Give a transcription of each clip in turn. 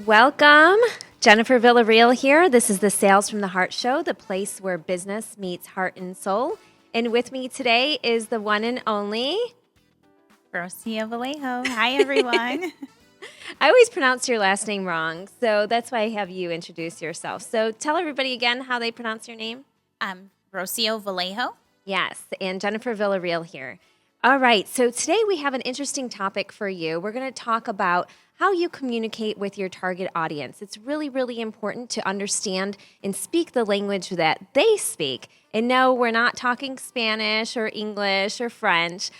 Welcome. Jennifer Villarreal here. This is the Sales from the Heart Show, the place where business meets heart and soul. And with me today is the one and only Rocio Vallejo. Hi, everyone. I always pronounce your last name wrong, so that's why I have you introduce yourself. So tell everybody again how they pronounce your name. Rocio Vallejo. Yes, and Jennifer Villarreal here. All right, so today we have an interesting topic for you. We're going to talk about how you communicate with your target audience. It's really, really important to understand and speak the language that they speak. And no, we're not talking Spanish or English or French.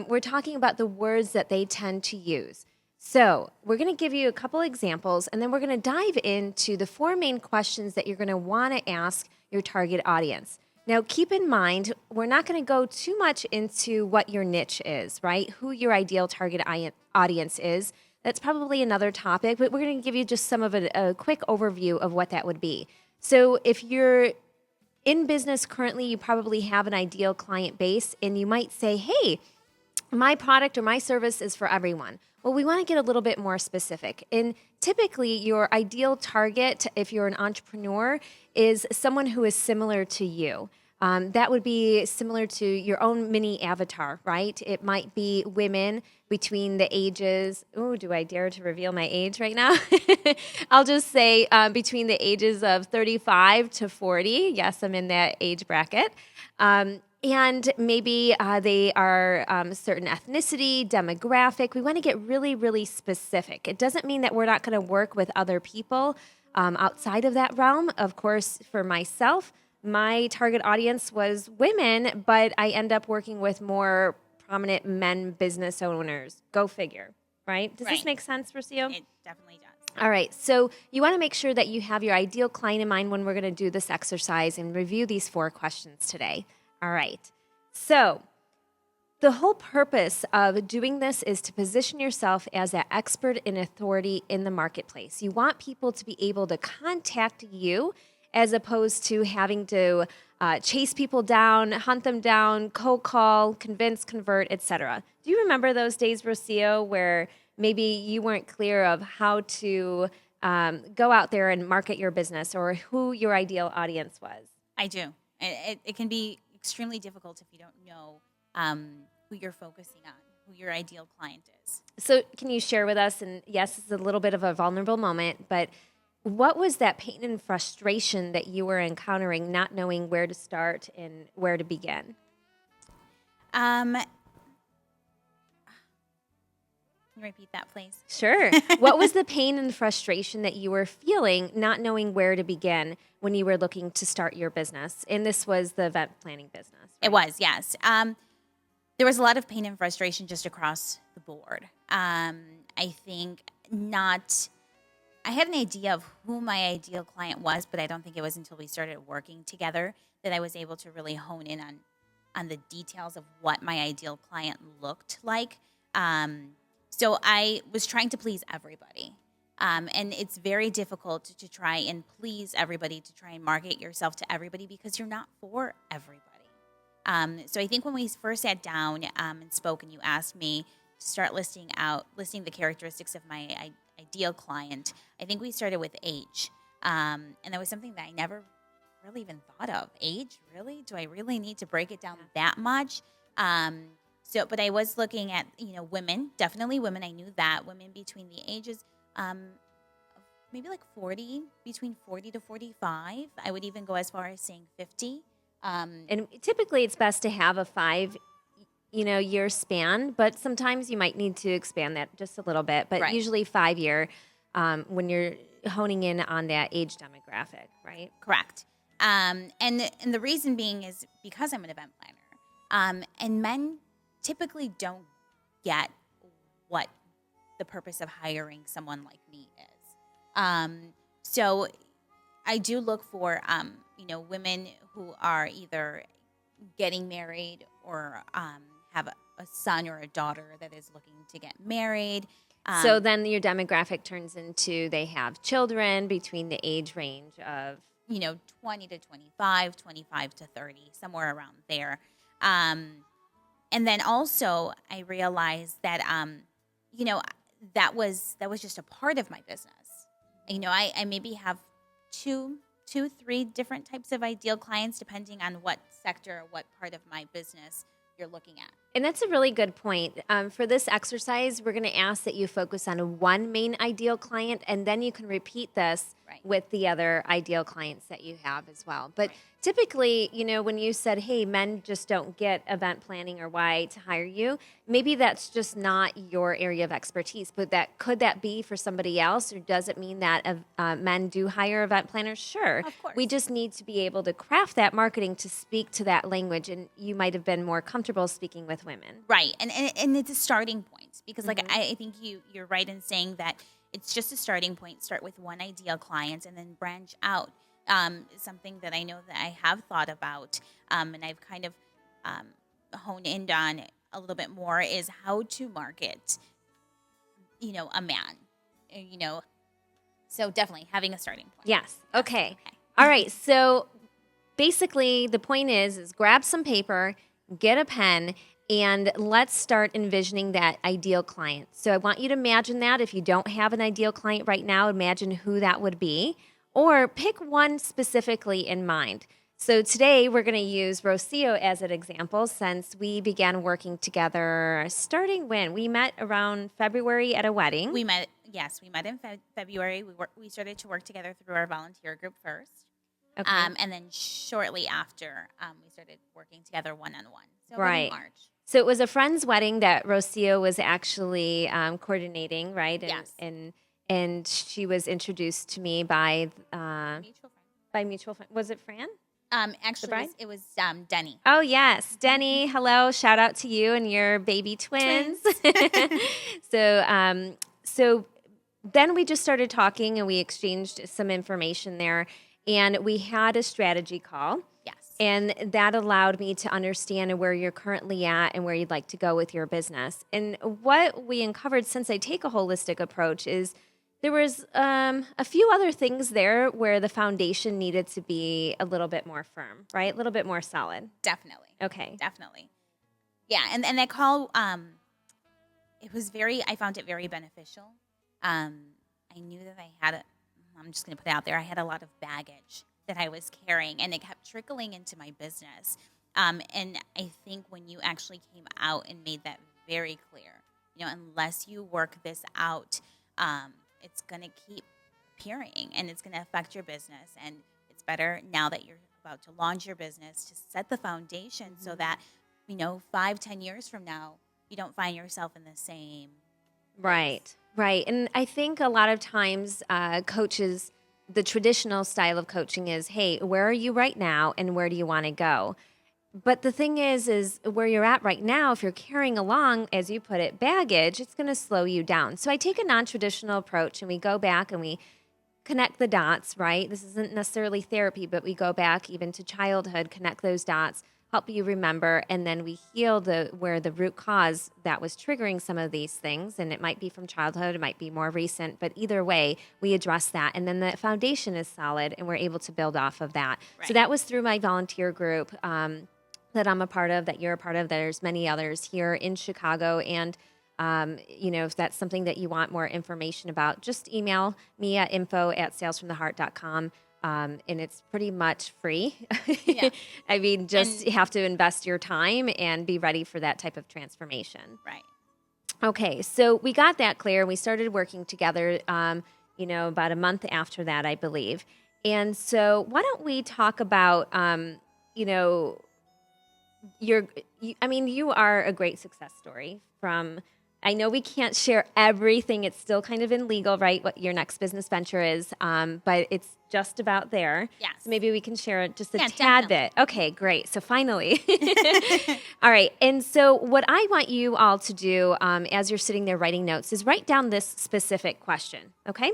We're talking about the words that they tend to use. So we're going to give you a couple examples, and then we're going to dive into the four main questions that you're going to want to ask your target audience. Now, keep in mind, we're not going to go too much into what your niche is, right? Who your ideal target audience is. That's probably another topic, but we're going to give you just some of a quick overview of what that would be. So if you're in business currently, you probably have an ideal client base, and you might say, hey, my product or my service is for everyone. Well, we want to get a little bit more specific. And typically, your ideal target, if you're an entrepreneur, is someone who is similar to you. That would be similar to your own mini avatar, right? It might be women between the ages. Oh, do I dare to reveal my age right now? I'll just say between the ages of 35 to 40. Yes, I'm in that age bracket. And maybe they are certain ethnicity, demographic. We want to get really, really specific. It doesn't mean that we're not going to work with other people outside of that realm. Of course, for myself, my target audience was women, but I end up working with more prominent men business owners. Go figure, right? Does this make sense, Rocio? It definitely does. All right. So you want to make sure that you have your ideal client in mind when we're going to do this exercise and review these four questions today. All right. So the whole purpose of doing this is to position yourself as an expert and authority in the marketplace. You want people to be able to contact you as opposed to having to chase people down, hunt them down, cold call, convince, convert, etc. Do you remember those days, Rocio, where maybe you weren't clear of how to go out there and market your business or who your ideal audience was? I do. It can be extremely difficult if you don't know who you're focusing on, who your ideal client is. So can you share with us, and yes, it's a little bit of a vulnerable moment, but what was that pain and frustration that you were encountering, not knowing where to start and where to begin? Can you repeat that, please? Sure. What was the pain and frustration that you were feeling, not knowing where to begin when you were looking to start your business? And this was the event planning business. Right? It was, yes. There was a lot of pain and frustration just across the board. I think I had an idea of who my ideal client was, but I don't think it was until we started working together that I was able to really hone in on the details of what my ideal client looked like. So I was trying to please everybody. And it's very difficult to try and please everybody, to try and market yourself to everybody because you're not for everybody. So I think when we first sat down and spoke and you asked me to start listing the characteristics of my ideal client, I think we started with age. And that was something that I never really even thought of. Age, really? Do I really need to break it down that much? But I was looking at, women, definitely women. I knew that women between the ages, maybe like 40, between 40 to 45. I would even go as far as saying 50. And typically it's best to have a 5-year span, but sometimes you might need to expand that just a little bit. But usually 5-year when you're honing in on that age demographic, right? Correct. And the reason being is because I'm an event planner, and men typically don't get what the purpose of hiring someone like me is. So I do look for, women who are either getting married or have a son or a daughter that is looking to get married. So then your demographic turns into they have children between the age range of 20 to 25, 25 to 30, somewhere around there. And then also I realized that, that was just a part of my business. I maybe have two, 3 different types of ideal clients depending on what sector or what part of my business you're looking at. And that's a really good point. For this exercise, we're going to ask that you focus on one main ideal client, and then you can repeat this Right. with the other ideal clients that you have as well. But Right. typically, when you said, hey, men just don't get event planning or why to hire you, maybe that's just not your area of expertise. But could that be for somebody else? Or does it mean that men do hire event planners? Sure. Of course. We just need to be able to craft that marketing to speak to that language. And you might have been more comfortable speaking with women. Right. And it's a starting point because I think you're right in saying that it's just a starting point. Start with one ideal client and then branch out. Something that I know that I have thought about and I've kind of honed in on a little bit more is how to market, a man, so definitely having a starting point. Yes. Okay. All right. So basically, the point is grab some paper, get a pen, and let's start envisioning that ideal client. So I want you to imagine that. If you don't have an ideal client right now, imagine who that would be, or pick one specifically in mind. So today we're going to use Rocio as an example since we began working together starting when? We met around February at a wedding. We met in February. We started to work together through our volunteer group first. Okay. And then shortly after, we started working together one-on-one. So Right. in March. So it was a friend's wedding that Rocio was actually coordinating, right? Yes. And she was introduced to me by Mutual friend. mutual friend. Was it Fran? Actually, bride? it was Denny. Oh yes, Denny. Hello, shout out to you and your baby twins. So then we just started talking and we exchanged some information there, and we had a strategy call. Yes. And that allowed me to understand where you're currently at and where you'd like to go with your business. And what we uncovered, since I take a holistic approach, is there was a few other things there where the foundation needed to be a little bit more firm, right? A little bit more solid. Definitely. Okay. Definitely. Yeah, and that call, I found it very beneficial. I knew that I'm just going to put it out there, I had a lot of baggage that I was carrying, and it kept trickling into my business. And I think when you actually came out and made that very clear, unless you work this out, it's going to keep appearing and it's going to affect your business. And it's better now that you're about to launch your business to set the foundation so that, 5-10 years from now, you don't find yourself in the same place. Right. And I think a lot of times coaches, the traditional style of coaching is, hey, where are you right now and where do you want to go? But the thing is where you're at right now, if you're carrying along, as you put it, baggage, it's going to slow you down. So I take a non-traditional approach and we go back and we connect the dots, right? This isn't necessarily therapy, but we go back even to childhood, connect those dots, help you remember, and then we heal where the root cause that was triggering some of these things. And it might be from childhood, it might be more recent, but either way, we address that. And then the foundation is solid and we're able to build off of that. Right. So that was through my volunteer group that I'm a part of, that you're a part of. There's many others here in Chicago. And, if that's something that you want more information about, just email me at info@salesfromtheheart.com. And it's pretty much free. Yeah. I mean, you have to invest your time and be ready for that type of transformation. Right. Okay, so we got that clear. We started working together, about a month after that, I believe. And so why don't we talk about, you are a great success story from, I know we can't share everything. It's still kind of in legal, right? What your next business venture is, but it's just about there. Yes. So maybe we can share just a tad definitely. bit. Okay, great. So finally. All right. And so what I want you all to do as you're sitting there writing notes is write down this specific question, okay?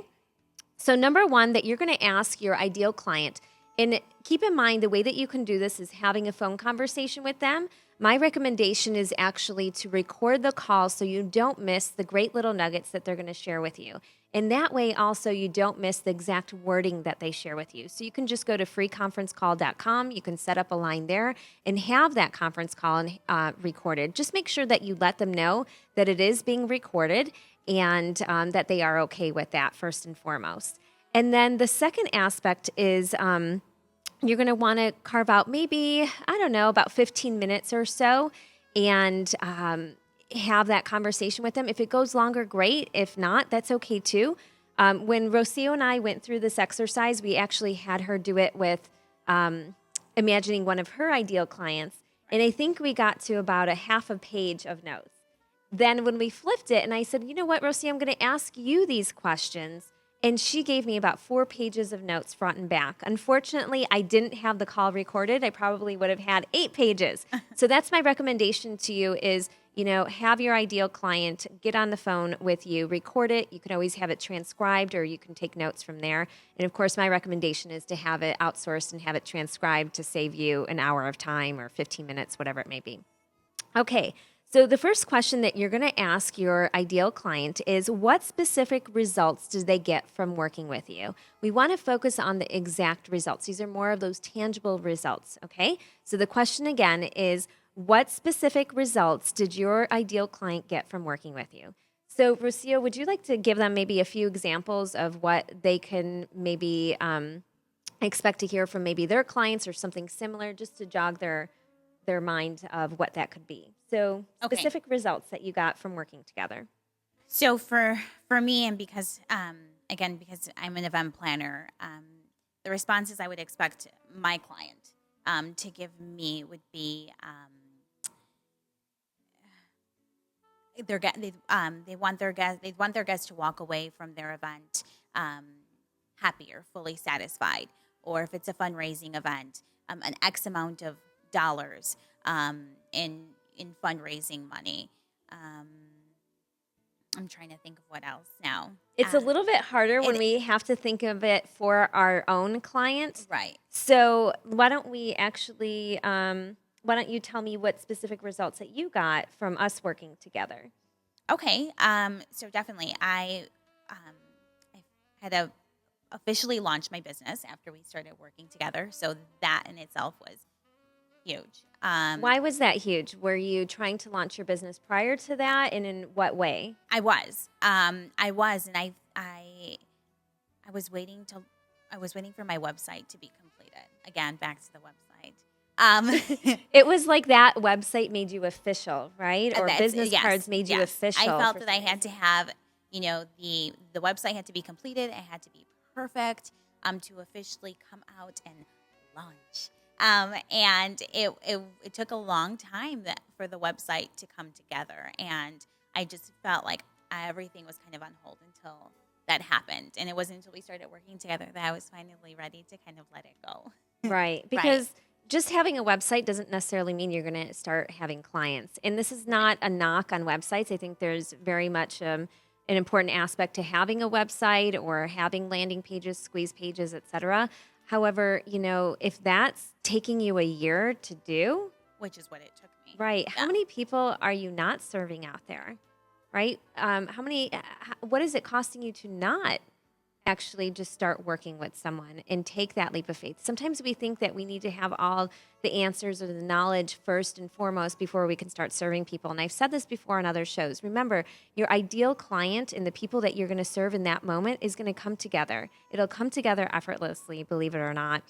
So number one that you're going to ask your ideal client, and keep in mind the way that you can do this is having a phone conversation with them. My recommendation is actually to record the call so you don't miss the great little nuggets that they're going to share with you. And that way also you don't miss the exact wording that they share with you. So you can just go to freeconferencecall.com. You can set up a line there and have that conference call recorded. Just make sure that you let them know that it is being recorded and that they are okay with that first and foremost. And then the second aspect is you're going to want to carve out maybe, I don't know, about 15 minutes or so and have that conversation with them. If it goes longer, great. If not, that's okay too. When Rocio and I went through this exercise, we actually had her do it with imagining one of her ideal clients. And I think we got to about a half a page of notes. Then when we flipped it and I said, you know what, Rosie, I'm going to ask you these questions. And she gave me about 4 pages of notes front and back. Unfortunately, I didn't have the call recorded. I probably would have had 8 pages. So that's my recommendation to you is, have your ideal client get on the phone with you, record it. You can always have it transcribed or you can take notes from there. And of course, my recommendation is to have it outsourced and have it transcribed to save you an hour of time or 15 minutes, whatever it may be. Okay. So the first question that you're going to ask your ideal client is, what specific results do they get from working with you? We want to focus on the exact results. These are more of those tangible results, okay? So the question again is, what specific results did your ideal client get from working with you? So Rocio, would you like to give them maybe a few examples of what they can maybe expect to hear from maybe their clients or something similar, just to jog their mind of what that could be. So specific results that you got from working together. So for me, and because because I'm an event planner, the responses I would expect my client to give me would be they want their guests to walk away from their event happier, fully satisfied, or if it's a fundraising event, an X amount of dollars in fundraising money. I'm trying to think of what else now. It's a little bit harder when we have to think of it for our own clients. Right. So why don't we actually, why don't you tell me what specific results that you got from us working together? Okay. So definitely I had officially launched my business after we started working together. So that in itself was huge. Why was that huge? Were you trying to launch your business prior to that, and in what way? I was, and I was waiting for my website to be completed. Again, back to the website. It was like that website made you official, right? Or business cards made you official. I felt that I had to have, the website had to be completed. It had to be perfect to officially come out and launch. And it took a long time for the website to come together. And I just felt like everything was kind of on hold until that happened. And it wasn't until we started working together that I was finally ready to kind of let it go. Right. Because just having a website doesn't necessarily mean you're going to start having clients. And this is not a knock on websites. I think there's very much an important aspect to having a website or having landing pages, squeeze pages, etc. However, if that's taking you a year to do, which is what it took me. Right. How many people are you not serving out there? Right? What is it costing you to not actually just start working with someone and take that leap of faith? Sometimes we think that we need to have all the answers or the knowledge first and foremost before we can start serving people. And I've said this before on other shows. Remember, your ideal client and the people that you're going to serve in that moment is going to come together. It'll come together effortlessly, believe it or not.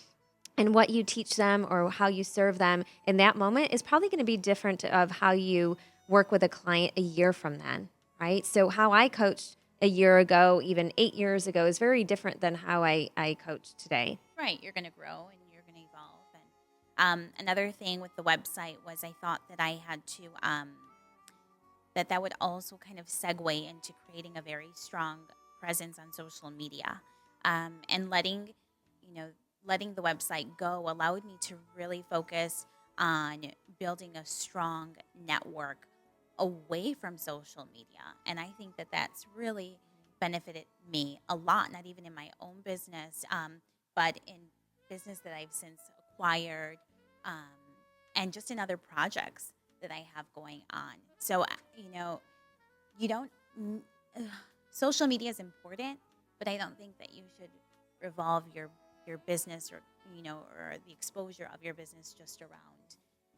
And what you teach them or how you serve them in that moment is probably going to be different of how you work with a client a year from then, right? So how I coached a year ago, even 8 years ago, is very different than how I coach today. Right. You're going to grow and you're going to evolve. And another thing with the website was I thought that I had to, that would also kind of segue into creating a very strong presence on social media. And letting the website go allowed me to really focus on building a strong network away from social media. And I think that that's really benefited me a lot, not even in my own business, but in business that I've since acquired, and just in other projects that I have going on. So, social media is important, but I don't think that you should revolve your business or the exposure of your business just around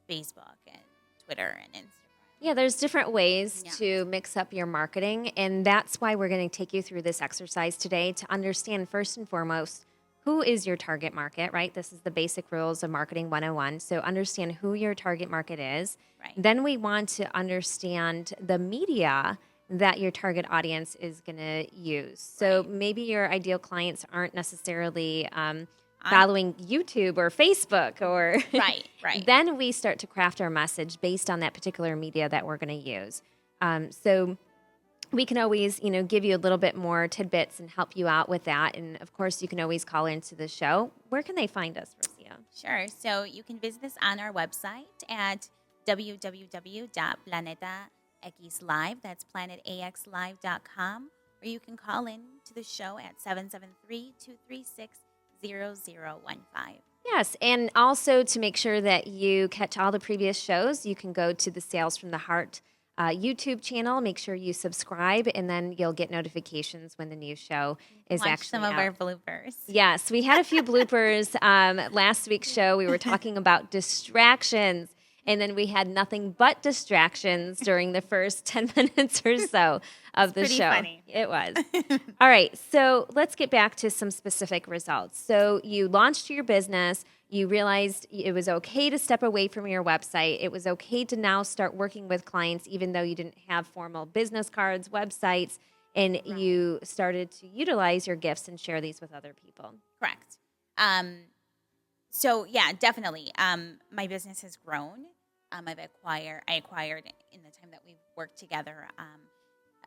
Facebook and Twitter and Instagram Yeah, there's different ways Yeah. to mix up your marketing. And that's why we're going to take you through this exercise today to understand, first and foremost, who is your target market, right? This is the basic rules of marketing 101. So understand who your target market is. Right. Then we want to understand the media that your target audience is going to use. So Right. maybe your ideal clients aren't necessarily On following YouTube or Facebook or Right. Right. then we start to craft our message based on that particular media that we're going to use. So we can always, give you a little bit more tidbits and help you out with that. And of course, you can always call into the show. Where can they find us, Rosia? Sure. So you can visit us on our website at www.planetaxlive. That's planetaxlive.com. Or you can call in to the show at 773-236-0015. Yes, and also to make sure that you catch all the previous shows, you can go to the Sales from the Heart YouTube channel. Make sure you subscribe, and then you'll get notifications when the new show is Watch actually some of out. our bloopers. Yes, we had a few bloopers. Last week's show, we were talking about distractions, and then we had nothing but distractions during the first 10 minutes or so of the pretty show. funny. It was. All right, so let's get back to some specific results. So you launched your business. You realized it was okay to step away from your website. It was okay to now start working with clients, even though you didn't have formal business cards, websites, and you started to utilize your gifts and share these with other people. Correct. So yeah, definitely. My business has grown. I acquired in the time that we've worked together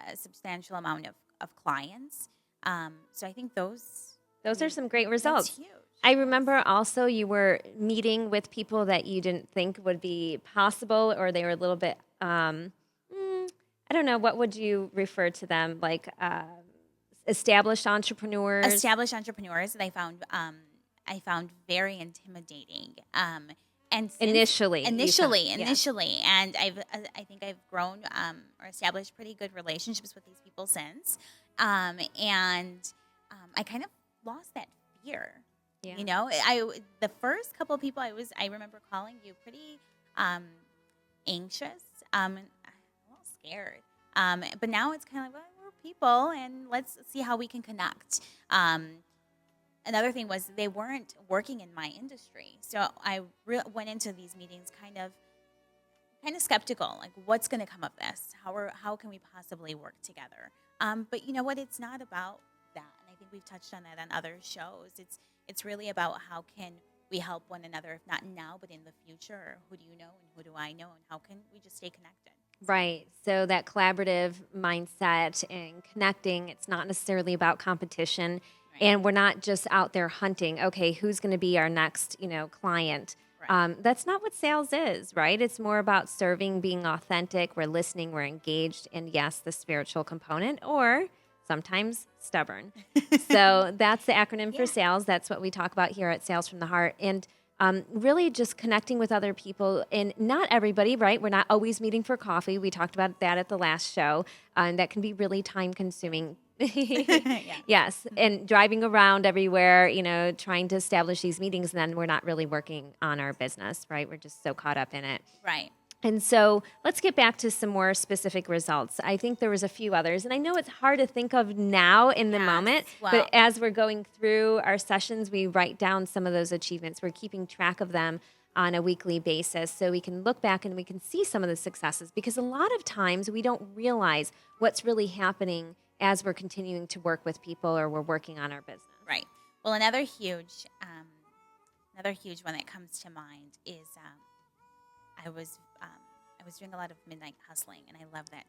a substantial amount of clients. So I think those are some great results. That's huge. I remember also you were meeting with people that you didn't think would be possible, or they were a little bit, I don't know, what would you refer to them? Like established entrepreneurs? Established entrepreneurs that I found very intimidating. And Initially, and I think I've grown or established pretty good relationships with these people since, and I kind of lost that fear. Yeah. The first couple of people I remember calling you pretty anxious, and a little scared. But now it's kind of like, well, we're people, and let's see how we can connect. Another thing was they weren't working in my industry, so I went into these meetings kind of skeptical, like what's going to come of this? How can we possibly work together? But you know what? It's not about that, and I think we've touched on that on other shows. It's really about how can we help one another, if not now, but in the future. Who do you know, and who do I know, and how can we just stay connected? Right. So that collaborative mindset and connecting, it's not necessarily about competition. Right. And we're not just out there hunting, okay, who's going to be our next, client? Right. That's not what sales is, right? It's more about serving, being authentic. We're listening, we're engaged, and yes, the spiritual component, or sometimes stubborn. So that's the acronym for sales. That's what we talk about here at Sales from the Heart. And really just connecting with other people, and not everybody, right? We're not always meeting for coffee. We talked about that at the last show. That can be really time consuming. Yes. And driving around everywhere, trying to establish these meetings, and then we're not really working on our business, right? We're just so caught up in it. Right. And so let's get back to some more specific results. I think there was a few others, and I know it's hard to think of now in the moment, but as we're going through our sessions, we write down some of those achievements. We're keeping track of them on a weekly basis so we can look back and we can see some of the successes, because a lot of times we don't realize what's really happening as we're continuing to work with people or we're working on our business. Right. Well, another huge one that comes to mind is I was doing a lot of midnight hustling, and I love that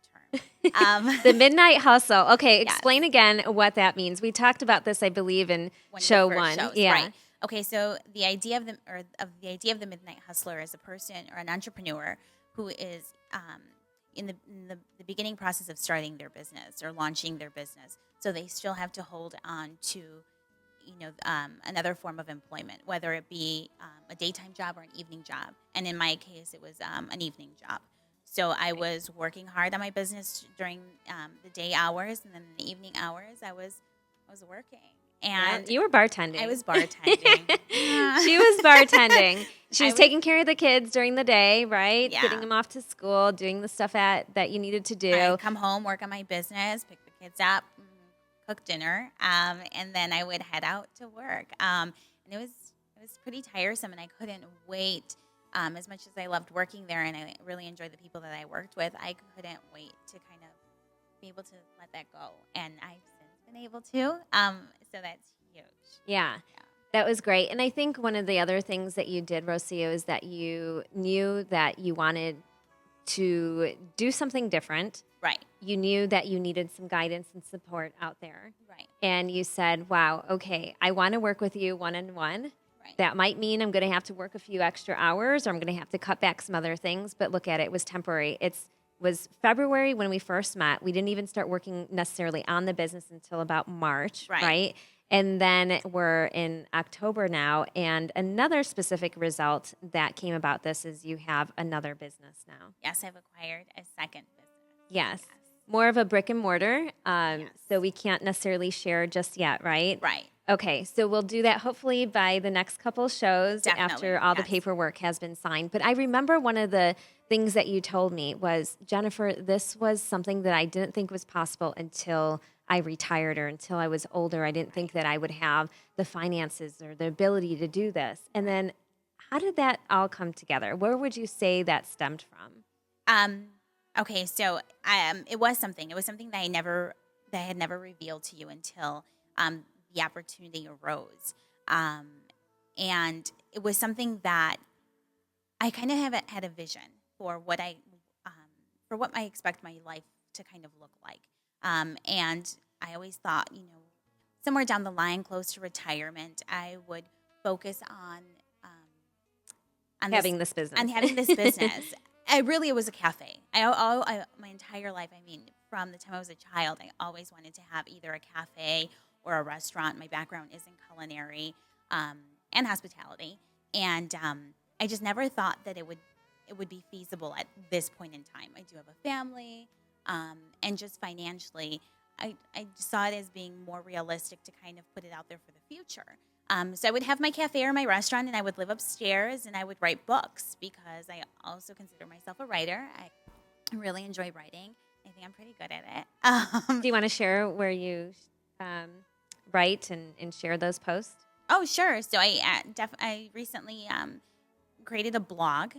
term. The midnight hustle. Okay, Yes. explain again what that means. We talked about this, I believe, in show one. Shows, Yeah. Right. Okay. So the idea of the midnight hustler is a person or an entrepreneur who is in the beginning process of starting their business or launching their business. So they still have to hold on to another form of employment, whether it be a daytime job or an evening job. And in my case, it was an evening job. So I was working hard on my business during the day hours, and then in the evening hours, I was working. And you were bartending. I was bartending. She was bartending. She was was- taking care of the kids during the day, right? Yeah. Getting them off to school, doing the stuff that you needed to do. I'd come home, work on my business, pick the kids up, cook dinner, and then I would head out to work. And it was pretty tiresome, and I couldn't wait. As much as I loved working there, and I really enjoyed the people that I worked with, I couldn't wait to kind of be able to let that go. And I've since been able to. So that's huge. Yeah. That was great. And I think one of the other things that you did, Rocio, is that you knew that you wanted to do something different. Right. You knew that you needed some guidance and support out there. Right. And you said, wow, okay, I want to work with you one-on-one. Right. That might mean I'm going to have to work a few extra hours, or I'm going to have to cut back some other things. But look at it, it was temporary. It was February when we first met. We didn't even start working necessarily on the business until about March, right? And then we're in October now. And another specific result that came about this is you have another business now. Yes, I've acquired a second business. Yes. More of a brick and mortar. So we can't necessarily share just yet, right? Right. Okay, so we'll do that hopefully by the next couple shows Definitely, after all the yes. paperwork has been signed. But I remember one of the things that you told me was, Jennifer, this was something that I didn't think was possible until I retired or until I was older. I didn't think that I would have the finances or the ability to do this. And then how did that all come together? Where would you say that stemmed from? Okay, so it was something that I had never revealed to you until the opportunity arose, and it was something that I kind of had a vision for what I expect my life to kind of look like, and I always thought, somewhere down the line, close to retirement, I would focus on Having this business. On having this business. It was a cafe. I my entire life, from the time I was a child, I always wanted to have either a cafe or a restaurant. My background is in culinary and hospitality, and I just never thought that it would be feasible at this point in time. I do have a family, and just financially, I just saw it as being more realistic to kind of put it out there for the future. So I would have my cafe or my restaurant, and I would live upstairs, and I would write books because I also consider myself a writer. I really enjoy writing. I think I'm pretty good at it. Do you want to share where you write and share those posts? Oh, sure. So I recently created a blog,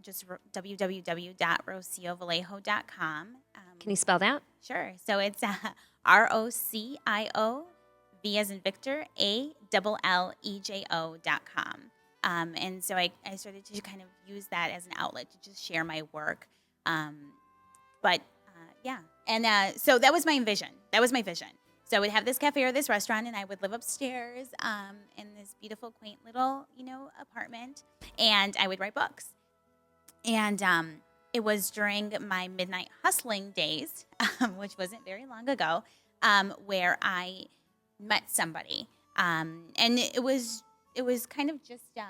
just www.rociovallejo.com. Can you spell that? Sure. So it's ROCIO, V as in Victor, ALLEJO.com. And so I started to kind of use that as an outlet to just share my work. Yeah. And so that was my vision. So I would have this cafe or this restaurant, and I would live upstairs in this beautiful, quaint little, apartment, and I would write books. And it was during my midnight hustling days, which wasn't very long ago, where I met somebody, and it was kind of just it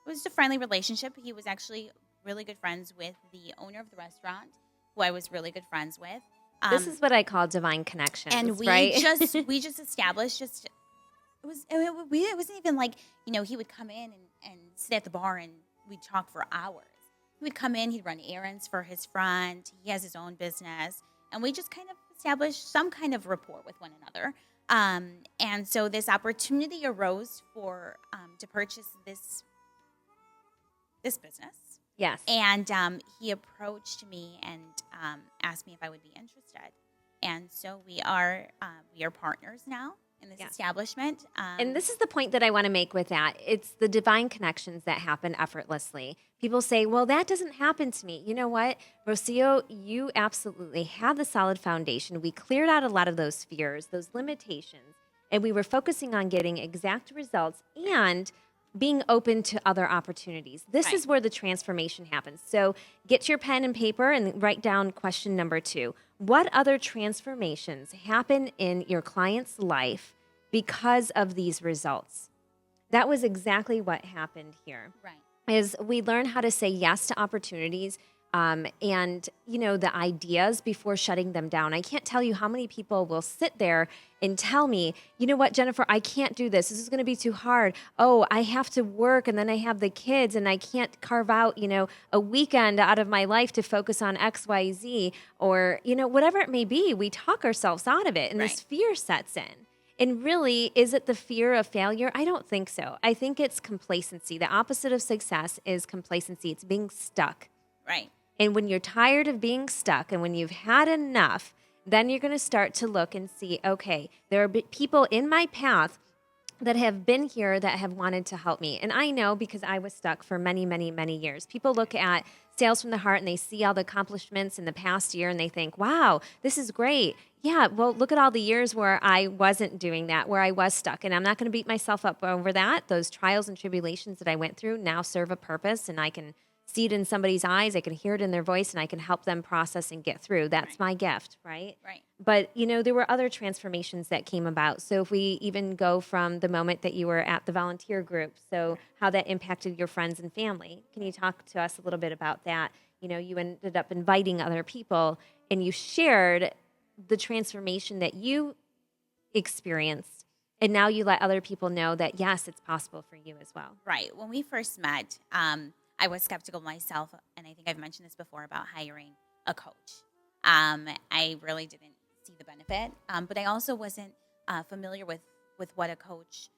was a friendly relationship. He was actually really good friends with the owner of the restaurant, who I was really good friends with. This is what I call divine connections, and we right? we just established it wasn't even like, he would come in and sit at the bar and we'd talk for hours. He would come in, he'd run errands for his friend. He has his own business, and we just kind of established some kind of rapport with one another. And so this opportunity arose for to purchase this business. Yes. And he approached me and asked me if I would be interested. And so we are partners now in this establishment. And this is the point that I want to make with that. It's the divine connections that happen effortlessly. People say, well, that doesn't happen to me. You know what, Rocio, you absolutely had the solid foundation. We cleared out a lot of those fears, those limitations, and we were focusing on getting exact results and being open to other opportunities. This is where the transformation happens. So get your pen and paper and write down question number 2. What other transformations happen in your client's life because of these results? That was exactly what happened here. Right. Is we learn how to say yes to opportunities. and the ideas before shutting them down. I can't tell you how many people will sit there and tell me, you know what, Jennifer, I can't do this. This is going to be too hard. Oh, I have to work, and then I have the kids, and I can't carve out, a weekend out of my life to focus on X, Y, Z, or, whatever it may be. We talk ourselves out of it, and this fear sets in. And really, is it the fear of failure? I don't think so. I think it's complacency. The opposite of success is complacency. It's being stuck. Right. And when you're tired of being stuck and when you've had enough, then you're going to start to look and see, okay, there are people in my path that have been here that have wanted to help me. And I know because I was stuck for many, many, many years. People look at Sales from the Heart and they see all the accomplishments in the past year and they think, wow, this is great. Yeah, well, look at all the years where I wasn't doing that, where I was stuck. And I'm not going to beat myself up over that. Those trials and tribulations that I went through now serve a purpose, and I can see it in somebody's eyes, I can hear it in their voice, and I can help them process and get through. That's my gift, right? Right. But, there were other transformations that came about. So if we even go from the moment that you were at the volunteer group, so how that impacted your friends and family, can you talk to us a little bit about that? You ended up inviting other people, and you shared the transformation that you experienced, and now you let other people know that, yes, it's possible for you as well. Right. When we first met, I was skeptical myself, and I think I've mentioned this before about hiring a coach. I really didn't see the benefit, but I also wasn't familiar with what a coach.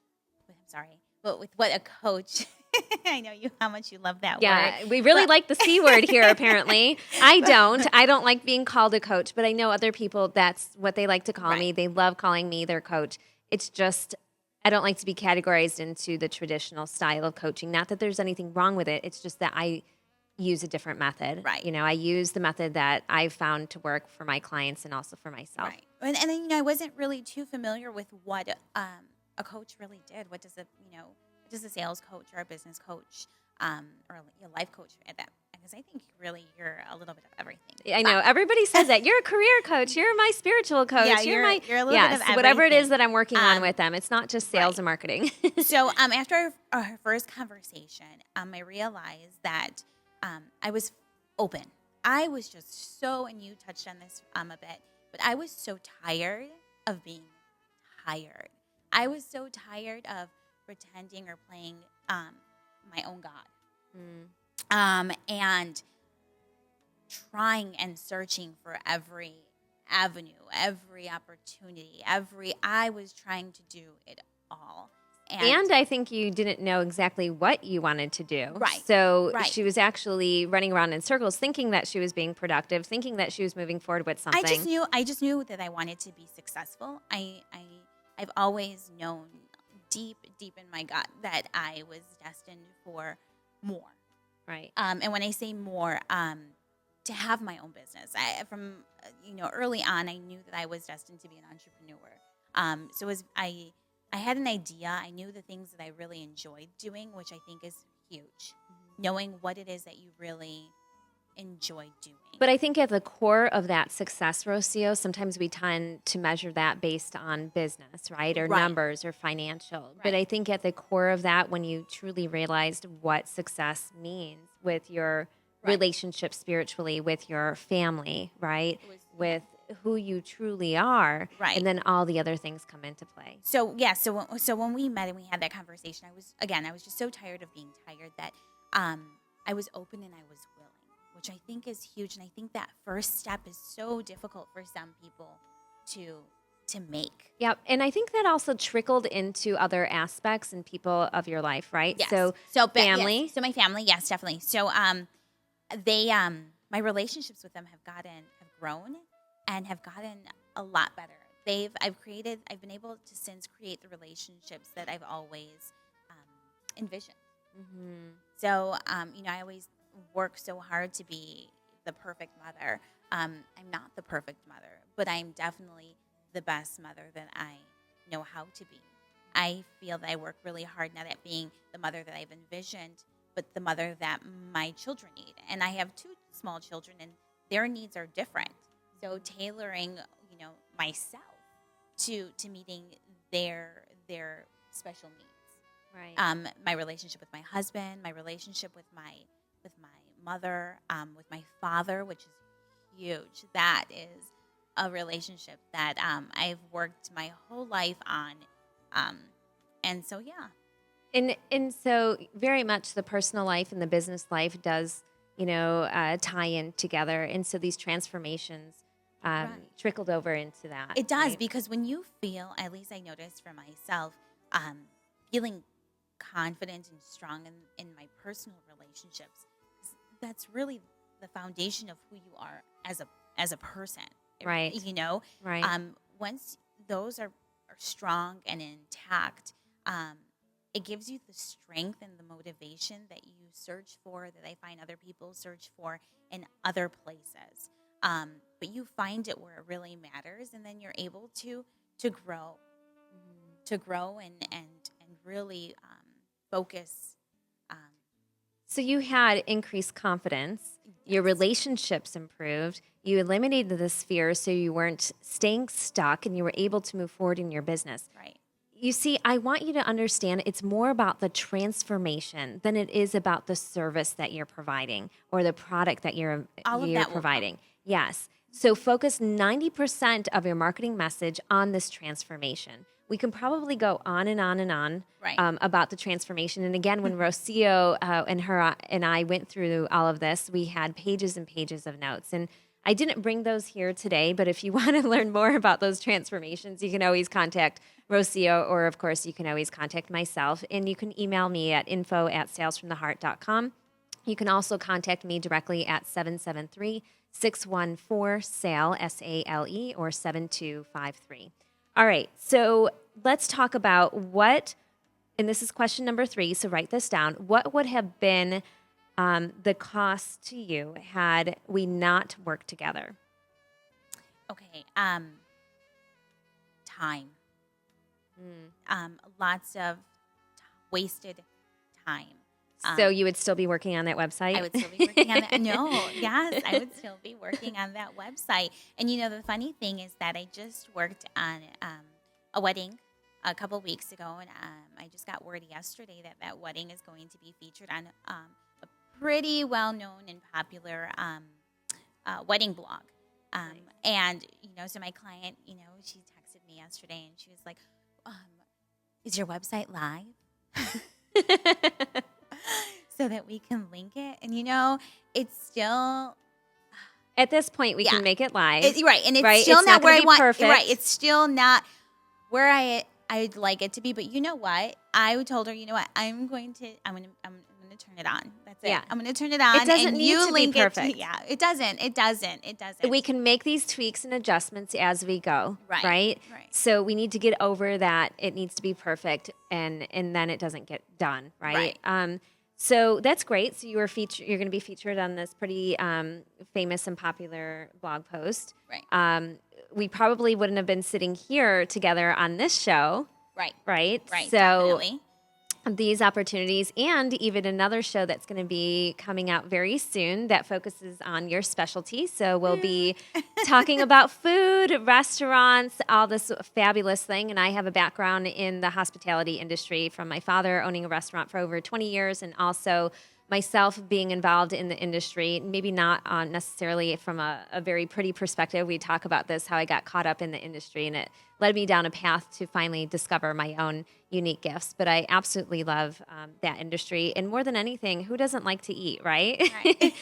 I'm sorry, but with what a coach. I know how much you love that word. Yeah, we really like the C word here, apparently. I don't like being called a coach, but I know other people, that's what they like to call me. They love calling me their coach. It's just, I don't like to be categorized into the traditional style of coaching. Not that there's anything wrong with it. It's just that I use a different method. Right. I use the method that I've found to work for my clients and also for myself. Right. And then, I wasn't really too familiar with what a coach really did. What does a sales coach or a business coach or a life coach at that? Because I think really you're a little bit of everything. I know everybody says that you're a career coach, you're my spiritual coach, Yeah, you're a little bit of everything. Whatever it is that I'm working on with them. It's not just sales and marketing. So after our first conversation, I realized that I was open. I was just so, and you touched on this a bit, but I was so tired of being tired. I was so tired of pretending or playing my own God. And trying and searching for every avenue, every opportunity, I was trying to do it all. And I think you didn't know exactly what you wanted to do. Right. So she was actually running around in circles, thinking that she was being productive, thinking that she was moving forward with something. I just knew that I wanted to be successful. I've always known deep in my gut that I was destined for more. Right. And when I say more, to have my own business. From early on, I knew that I was destined to be an entrepreneur. So as I had an idea, I knew the things that I really enjoyed doing, which I think is huge. Mm-hmm. Knowing what it is that you really enjoy doing. But I think at the core of that success, Rocio, sometimes we tend to measure that based on business, right? Or numbers or financial. Right. But I think at the core of that, when you truly realized what success means with your relationship spiritually, with your family, right? With who you truly are, right? And then all the other things come into play. So when we met and we had that conversation, I was just so tired of being tired that I was open and I was willing, which I think is huge. And I think that first step is so difficult for some people to make. Yep. And I think that also trickled into other aspects and people of your life, right? Yes. So family. Yes. So my family, yes, definitely. So my relationships with them have grown and have gotten a lot better. I've been able to since create the relationships that I've always envisioned. Mm-hmm. So, I always work so hard to be the perfect mother. I'm not the perfect mother, but I'm definitely the best mother that I know how to be. I feel that I work really hard not at being the mother that I've envisioned, but the mother that my children need. And I have 2 small children, and their needs are different. So tailoring, myself to meeting their special needs. Right. My relationship with my husband, my relationship with my mother, with my father, which is huge. That is a relationship that I've worked my whole life on. And so, yeah. And so very much the personal life and the business life does, tie in together. And so these transformations Right. trickled over into that. It does, right? because when you feel, at least I noticed for myself, feeling confident and strong in my personal relationships, that's really the foundation of who you are as a person. Right. Right. Once those are strong and intact, it gives you the strength and the motivation that you search for, that I find other people search for in other places. But you find it where it really matters, and then you're able to grow, and really focus. Um, So you had increased confidence, your Yes. relationships improved, you eliminated the fears so you weren't staying stuck and you were able to move forward in your business. right. You see, I want you to understand it's more about the transformation than it is about the service that you're providing or the product that you're All of you're that will come. providing. Yes. So focus 90% of your marketing message on this transformation. We can probably go on and on and on Right. about the transformation. And again, when Rocio and I went through all of this, we had pages and pages of notes. And I didn't bring those here today, but if you want to learn more about those transformations, you can always contact Rocio, or of course, you can always contact myself. And you can email me at info@salesfromtheheart.com. You can also contact me directly at 773-614-SALE, SALE, or 7253. All right, so let's talk about and this is question number 3, so write this down. What would have been the cost to you had we not worked together? Okay. Time. Lots of wasted time. So you would still be working on that website? I would still be working on that. No, yes, I would still be working on that website. And the funny thing is that I just worked on a wedding a couple weeks ago, and I just got word yesterday that wedding is going to be featured on a pretty well-known and popular wedding blog. And so my client, she texted me yesterday, and she was like, "Is your website live?" So that we can link it. And it's still At this point, we Yeah. can make it live. right, and it's Right? still It's not not where gonna I be want. perfect. Right, it's still not where I'd like it to be. But you know what? I told her, what? I'm going to turn it on. That's it. Yeah. I'm going to turn it on. doesn't and need you to be link perfect. Yeah, it doesn't. It doesn't. We can make these tweaks and adjustments as we go, Right, right? right. So we need to get over that. It needs to be perfect, and then it doesn't get done, right? So that's great. So you're going to be featured on this pretty famous and popular blog post. Right. We probably wouldn't have been sitting here together on this show, Right. right? Right. So Definitely. these opportunities, and even another show that's going to be coming out very soon that focuses on your specialty. So we'll be talking about food, restaurants, all this fabulous thing. And I have a background in the hospitality industry from my father owning a restaurant for over 20 years, and also myself being involved in the industry, maybe not necessarily from a very pretty perspective. We talk about this, how I got caught up in the industry, and it led me down a path to finally discover my own unique gifts. But I absolutely love that industry. And more than anything, who doesn't like to eat, right? Right.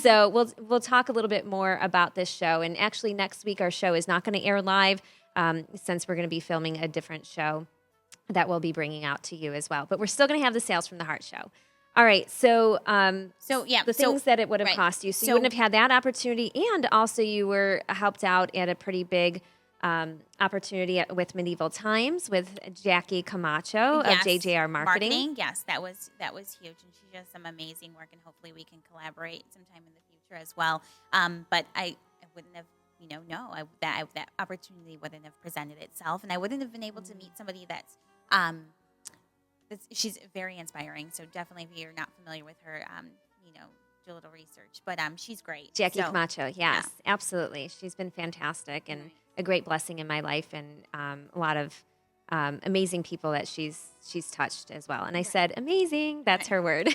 So we'll talk a little bit more about this show. And actually, next week, our show is not going to air live since we're going to be filming a different show that we'll be bringing out to you as well. But we're still going to have the Sales from the Heart show. All right, so the things that it would have right. cost you. So you So- wouldn't have had that opportunity, and also you were helped out at a pretty big opportunity with Medieval Times with Jackie Camacho of Yes. JJR Marketing. Yes, that was huge, and she does some amazing work, and hopefully we can collaborate sometime in the future as well. But I wouldn't have, that opportunity wouldn't have presented itself, and I wouldn't have been able to meet somebody that's she's very inspiring. So definitely, if you're not familiar with her, do a little research. But she's great. Jackie Camacho, yes, absolutely. She's been fantastic and Right. a great blessing in my life, and a lot of amazing people that she's touched as well. And I said, amazing, that's her word.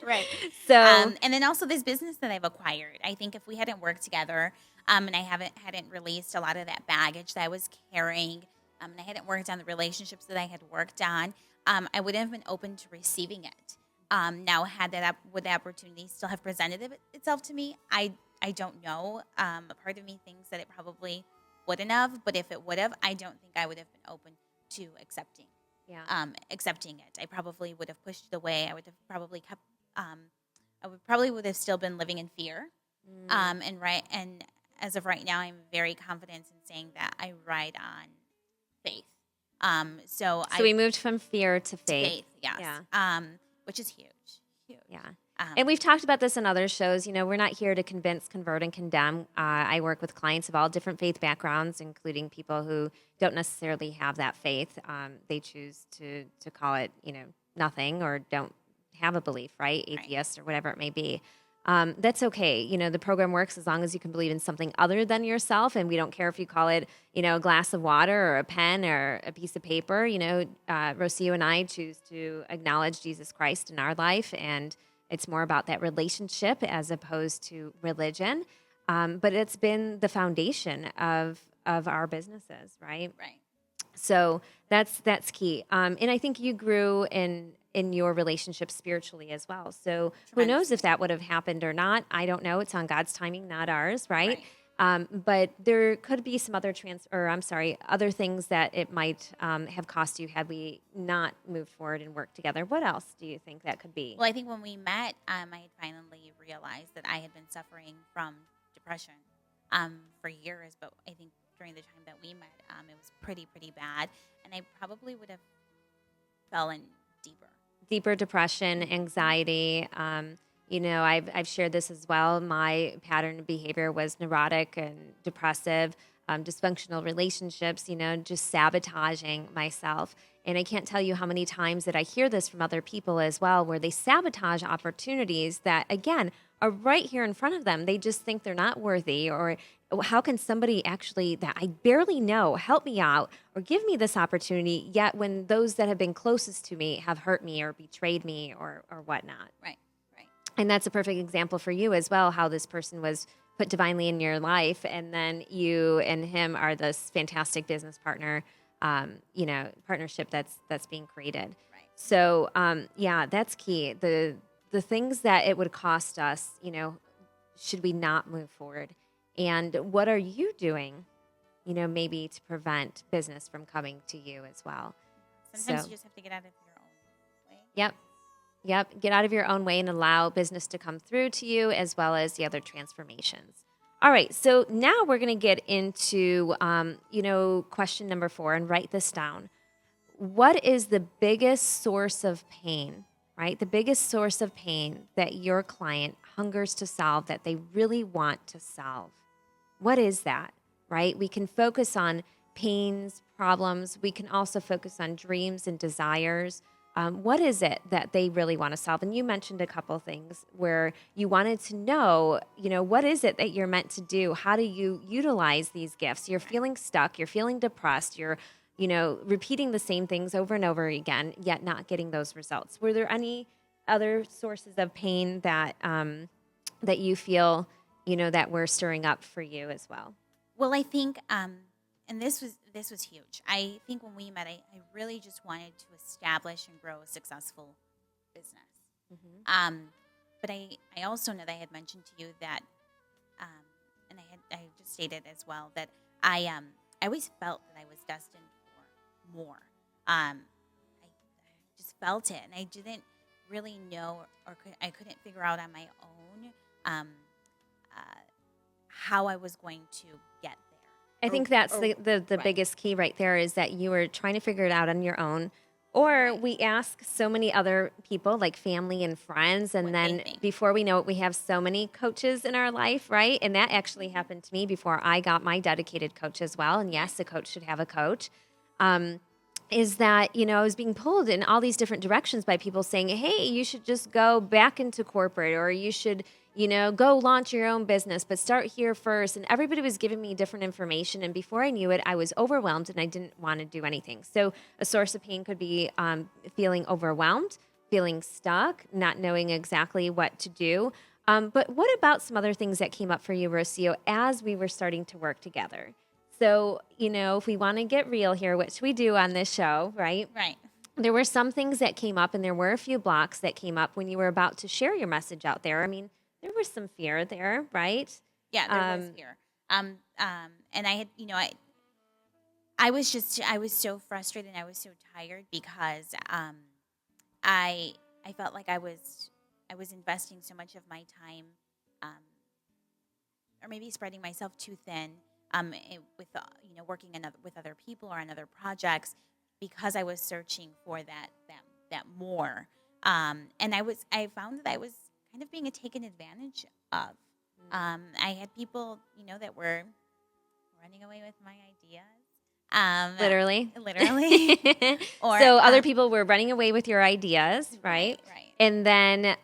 Right. So And then also this business that I've acquired. I think if we hadn't worked together, and I hadn't released a lot of that baggage that I was carrying, and I hadn't worked on the relationships that I had worked on, I wouldn't have been open to receiving it. Now, would the opportunity still have presented itself to me? I don't know. A part of me thinks that it probably wouldn't have, but if it would have, I don't think I would have been open to accepting it. I probably would have pushed it away. I would have probably kept. Would have still been living in fear. And as of right now, I'm very confident in saying that I ride on faith. So we moved from fear to to faith. faith, yes. Yeah. Which is huge. Yeah. And we've talked about this in other shows. We're not here to convince, convert, and condemn. I work with clients of all different faith backgrounds, including people who don't necessarily have that faith. They choose to call it, nothing, or don't have a belief, right? Atheist or whatever it may be. That's okay. The program works as long as you can believe in something other than yourself. And we don't care if you call it, a glass of water or a pen or a piece of paper. Rocio and I choose to acknowledge Jesus Christ in our life. And it's more about that relationship as opposed to religion. But it's been the foundation of our businesses, right? Right. So that's key. And I think you grew in your relationship spiritually as well. So who knows if that would have happened or not? I don't know. It's on God's timing, not ours, right? But there could be some other other things that it might have cost you had we not moved forward and worked together. What else do you think that could be? Well, I think when we met, I had finally realized that I had been suffering from depression for years, but I think during the time that we met, it was pretty bad, and I probably would have fallen deeper depression, anxiety. I've shared this as well. My pattern of behavior was neurotic and depressive, dysfunctional relationships, just sabotaging myself. And I can't tell you how many times that I hear this from other people as well, where they sabotage opportunities that, again, are right here in front of them. They just think they're not worthy, or how can somebody actually that I barely know help me out or give me this opportunity, yet when those that have been closest to me have hurt me or betrayed me or whatnot. Right. And that's a perfect example for you as well, how this person was put divinely in your life, and then you and him are this fantastic business partner, partnership that's being created. Right. So, that's key. The things that it would cost us, should we not move forward? And what are you doing, maybe to prevent business from coming to you as well? Sometimes you just have to get out of your own way. Yep. Get out of your own way and allow business to come through to you, as well as the other transformations. All right. So now we're going to get into, question number 4, and write this down. What is the biggest source of pain, right? The biggest source of pain that your client hungers to solve, that they really want to solve? What is that, right? We can focus on pains, problems. We can also focus on dreams and desires. What is it that they really want to solve? And you mentioned a couple things where you wanted to know, what is it that you're meant to do? How do you utilize these gifts? You're feeling stuck. You're feeling depressed. You're, repeating the same things over and over again, yet not getting those results. Were there any other sources of pain that that you feel, that we're stirring up for you as well? Well, I think, and this was huge. I think when we met, I really just wanted to establish and grow a successful business. Mm-hmm. But I also know that I had mentioned to you that, and I just stated as well that I always felt that I was destined for more. I just felt it, and I didn't really know, or I couldn't figure out on my own how I was going to get there. I think that's the right. biggest key right there, is that you were trying to figure it out on your own. Or we ask so many other people, like family and friends, and then before we know it, we have so many coaches in our life, right? And that actually happened to me before I got my dedicated coach as well. And yes, a coach should have a coach. is that, I was being pulled in all these different directions by people saying, hey, you should just go back into corporate, or you should, go launch your own business, but start here first. And everybody was giving me different information. And before I knew it, I was overwhelmed and I didn't want to do anything. So a source of pain could be feeling overwhelmed, feeling stuck, not knowing exactly what to do. But what about some other things that came up for you, Rocio, as we were starting to work together? So, if we want to get real here, which we do on this show, right? Right. There were some things that came up, and there were a few blocks that came up when you were about to share your message out there. I mean, there was some fear there, right? Yeah, there was fear. And I had, I was so frustrated and I was so tired because I felt like I was investing so much of my time, or maybe spreading myself too thin, with working with other people or on other projects, because I was searching for that more, and I found that I was kind of being taken advantage of. I had people that were running away with my ideas. Literally. Or so other people were running away with your ideas, right? Right. And then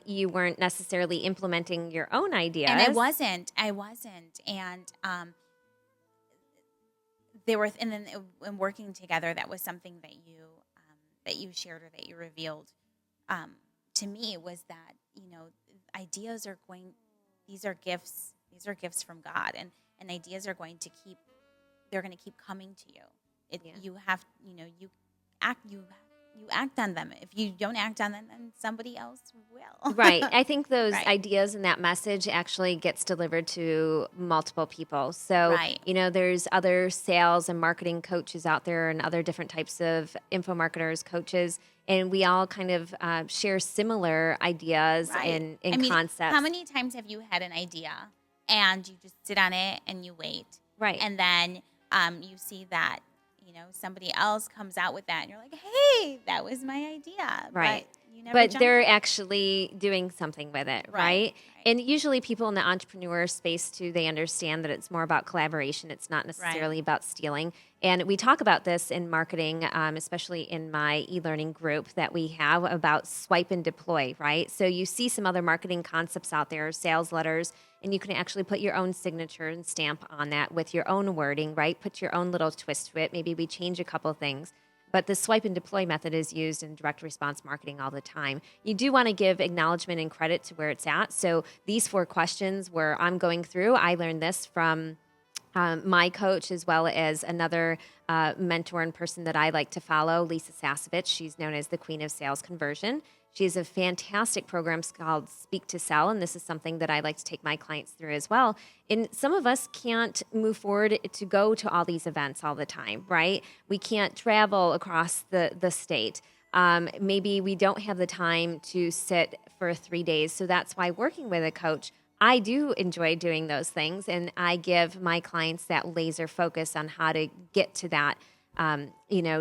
you weren't necessarily implementing your own ideas. And I wasn't. And there were, and then in working together, that was something that you shared, or that you revealed to me, was that ideas are these are gifts from God, and ideas are going to keep coming to you. You have you act on them. If you don't act on them, then somebody else will. Right. I think those Right. ideas and that message actually gets delivered to multiple people. So, Right. There's other sales and marketing coaches out there, and other different types of info marketers, coaches, and we all kind of share similar ideas Right. and concepts. How many times have you had an idea and you just sit on it and you wait? Right. And then you see that somebody else comes out with that, and you're like, hey, that was my idea. Right. But you never But jumped they're on it. actually doing something with it, right? And usually people in the entrepreneur space too, they understand that it's more about collaboration. It's not necessarily about stealing. And we talk about this in marketing, especially in my e-learning group that we have, about swipe and deploy, right? So you see some other marketing concepts out there, sales letters, and you can actually put your own signature and stamp on that with your own wording, right? Put your own little twist to it. Maybe we change a couple things. But the swipe and deploy method is used in direct response marketing all the time. You do want to give acknowledgement and credit to where it's at. So these 4 questions where I'm going through, I learned this from my coach, as well as another mentor and person that I like to follow, Lisa Sasevich. She's known as the Queen of Sales Conversion. She has a fantastic program called Speak to Sell, and this is something that I like to take my clients through as well. And some of us can't move forward to go to all these events all the time, right? We can't travel across the state. Maybe we don't have the time to sit for 3 days. So that's why working with a coach, I do enjoy doing those things, and I give my clients that laser focus on how to get to that,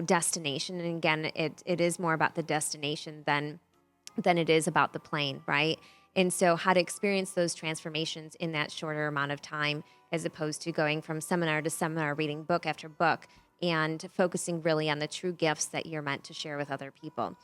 destination. And again, it is more about the destination than it is about the plane, right? And so how to experience those transformations in that shorter amount of time, as opposed to going from seminar to seminar, reading book after book, and focusing really on the true gifts that you're meant to share with other people.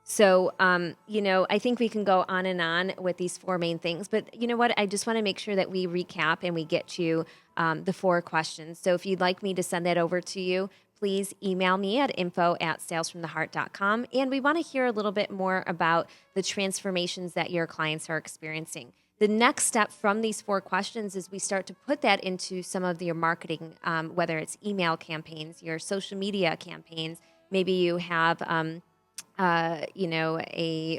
So, I think we can go on and on with these 4 main things, but you know what? I just want to make sure that we recap and we get to the 4 questions. So if you'd like me to send that over to you, please email me at info@salesfromtheheart.com. And we want to hear a little bit more about the transformations that your clients are experiencing. The next step from these 4 questions is we start to put that into some of your marketing, whether it's email campaigns, your social media campaigns. Maybe you have a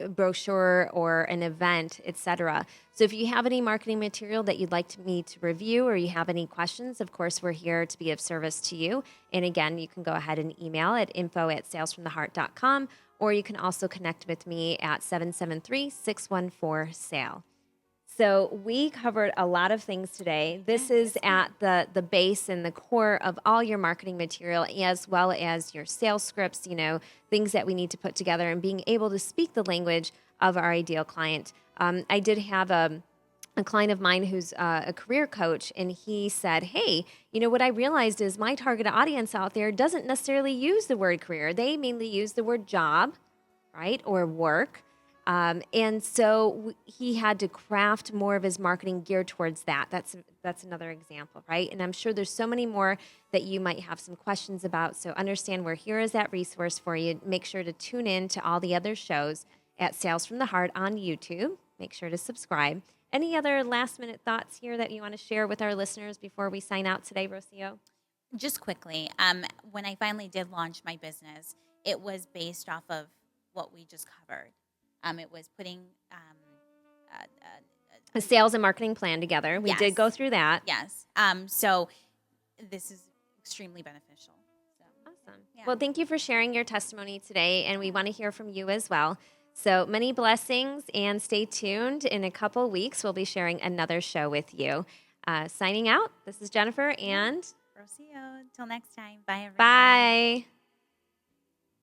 brochure or an event, etc. So if you have any marketing material that you'd like me to review, or you have any questions, of course, we're here to be of service to you. And again, you can go ahead and email at info@salesfromtheheart.com, or you can also connect with me at 773-614-SALE. So we covered a lot of things today. This is at the base and the core of all your marketing material, as well as your sales scripts, things that we need to put together, and being able to speak the language of our ideal client. I did have a client of mine who's a career coach, and he said, hey, what I realized is my target audience out there doesn't necessarily use the word career. They mainly use the word job, right, or work. And so he had to craft more of his marketing geared towards that. That's another example, right? And I'm sure there's so many more that you might have some questions about. So understand we're here as that resource for you. Make sure to tune in to all the other shows at Sales from the Heart on YouTube. Make sure to subscribe. Any other last minute thoughts here that you want to share with our listeners before we sign out today, Rocio? Just quickly, when I finally did launch my business, it was based off of what we just covered. It was putting A sales and marketing plan together. We did go through that. Yes. So this is extremely beneficial. So. Awesome. Yeah. Well, thank you for sharing your testimony today, and we want to hear from you as well. So many blessings, and stay tuned. In a couple weeks, we'll be sharing another show with you. Signing out, this is Jennifer and Rocio. Till next time. Bye, everyone. Bye.